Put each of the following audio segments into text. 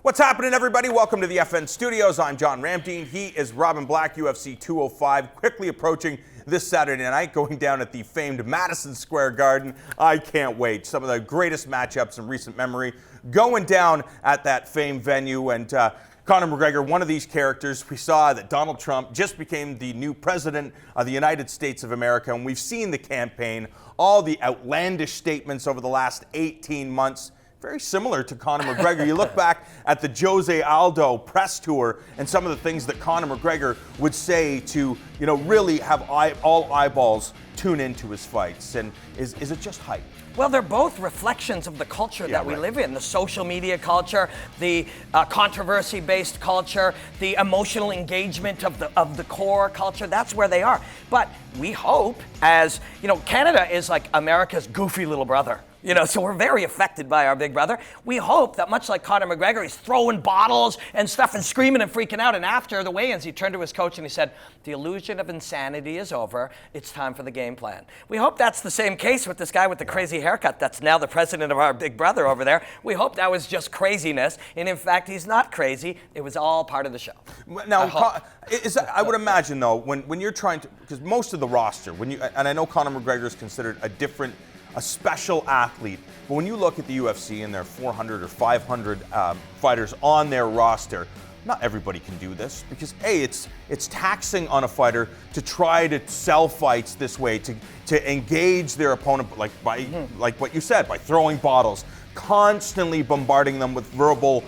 What's happening, everybody? Welcome to the FN Studios. I'm John Ramdeen. He is Robin Black, UFC 205, quickly approaching this Saturday night, going down at the famed Madison Square Garden. I can't wait. Some of the greatest matchups in recent memory going down at that famed venue. And Conor McGregor, one of these characters. We saw that Donald Trump just became the new president of the United States of America, and we've seen the campaign, all the outlandish statements over the last 18 months. Very similar to Conor McGregor. You look back at the Jose Aldo press tour and some of the things that Conor McGregor would say to, really have all eyeballs tune into his fights. And is it just hype? Well, they're both reflections of the culture that we live in, the social media culture, the controversy-based culture, the emotional engagement of the core culture. That's where they are. But we hope, as, Canada is like America's goofy little brother. So we're very affected by our big brother. We hope that much like Conor McGregor, he's throwing bottles and stuff and screaming and freaking out. And after the weigh-ins, he turned to his coach and he said, "The illusion of insanity is over. It's time for the game plan." We hope that's the same case with this guy with the crazy haircut that's now the president of our big brother over there. We hope that was just craziness. And in fact, he's not crazy. It was all part of the show. Now, I would imagine, though, when you're trying to, because most of the roster, and I know Conor McGregor is considered a special athlete. But when you look at the UFC and their 400 or 500 fighters on their roster, not everybody can do this because it's taxing on a fighter to try to sell fights this way, to engage their opponent like what you said, by throwing bottles, constantly bombarding them with verbal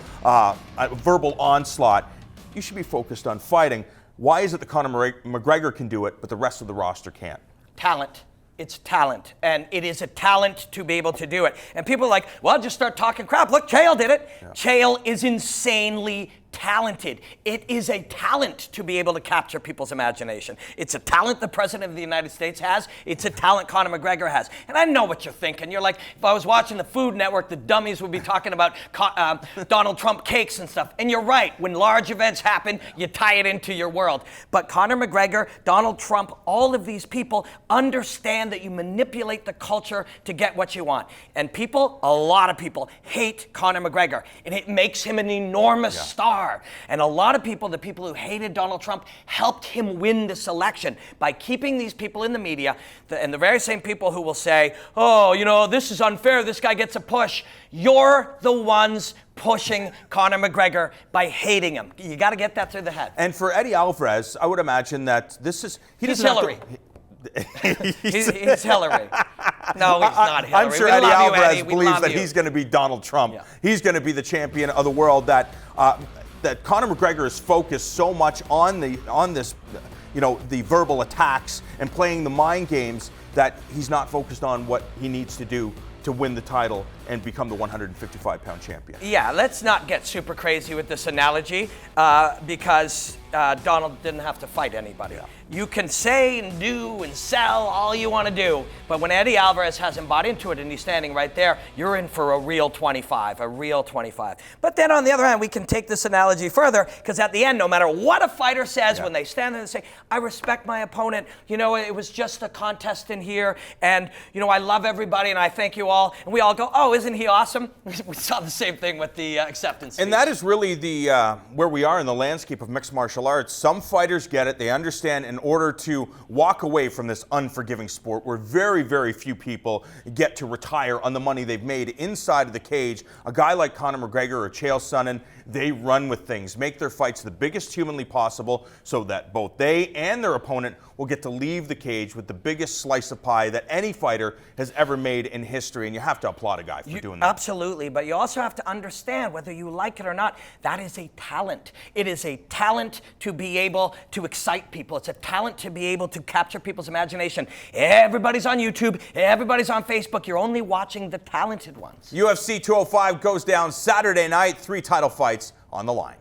onslaught. You should be focused on fighting. Why is it that Conor McGregor can do it, but the rest of the roster can't? Talent. It's talent, and it is a talent to be able to do it. And people are like, well, just start talking crap. Look, Chael did it. Yeah. Chael is insanely talented. It is a talent to be able to capture people's imagination. It's a talent the President of the United States has. It's a talent Conor McGregor has. And I know what you're thinking. You're like, if I was watching the Food Network, the dummies would be talking about Donald Trump cakes and stuff. And you're right. When large events happen, you tie it into your world. But Conor McGregor, Donald Trump, all of these people understand that you manipulate the culture to get what you want. And a lot of people, hate Conor McGregor. And it makes him an enormous star. And a lot of people, the people who hated Donald Trump, helped him win this election by keeping these people in the media, and the very same people who will say, oh, this is unfair, this guy gets a push. You're the ones pushing Conor McGregor by hating him. You got to get that through the head. And for Eddie Alvarez, I would imagine that he's Hillary. He's Hillary. No, he's not Hillary. I'm sure Eddie Alvarez believes that he's going to be Donald Trump. Yeah. He's going to be the champion of the world. That Conor McGregor is focused so much on this, the verbal attacks and playing the mind games, that he's not focused on what he needs to do to win the title and become the 155-pound champion. Yeah, let's not get super crazy with this analogy because Donald didn't have to fight anybody. Yeah. You can say and do and sell all you want to do, but when Eddie Alvarez hasn't bought into it and he's standing right there, you're in for a real 25. But then on the other hand, we can take this analogy further, because at the end, no matter what a fighter says, when they stand there and say, I respect my opponent, it was just a contest in here, and I love everybody and I thank you all, and we all go, oh, isn't he awesome? We saw the same thing with the acceptance speech. And that is really where we are in the landscape of mixed martial arts. Some fighters get it. They understand in order to walk away from this unforgiving sport where very, very few people get to retire on the money they've made inside of the cage, a guy like Conor McGregor or Chael Sonnen, they run with things, make their fights the biggest humanly possible so that both they and their opponent will get to leave the cage with the biggest slice of pie that any fighter has ever made in history. And you have to applaud a guy for doing that. Absolutely. But you also have to understand, whether you like it or not, that is a talent. It is a talent to be able to excite people. It's a talent to be able to capture people's imagination. Everybody's on YouTube. Everybody's on Facebook. You're only watching the talented ones. UFC 205 goes down Saturday night. 3 title fights on the line.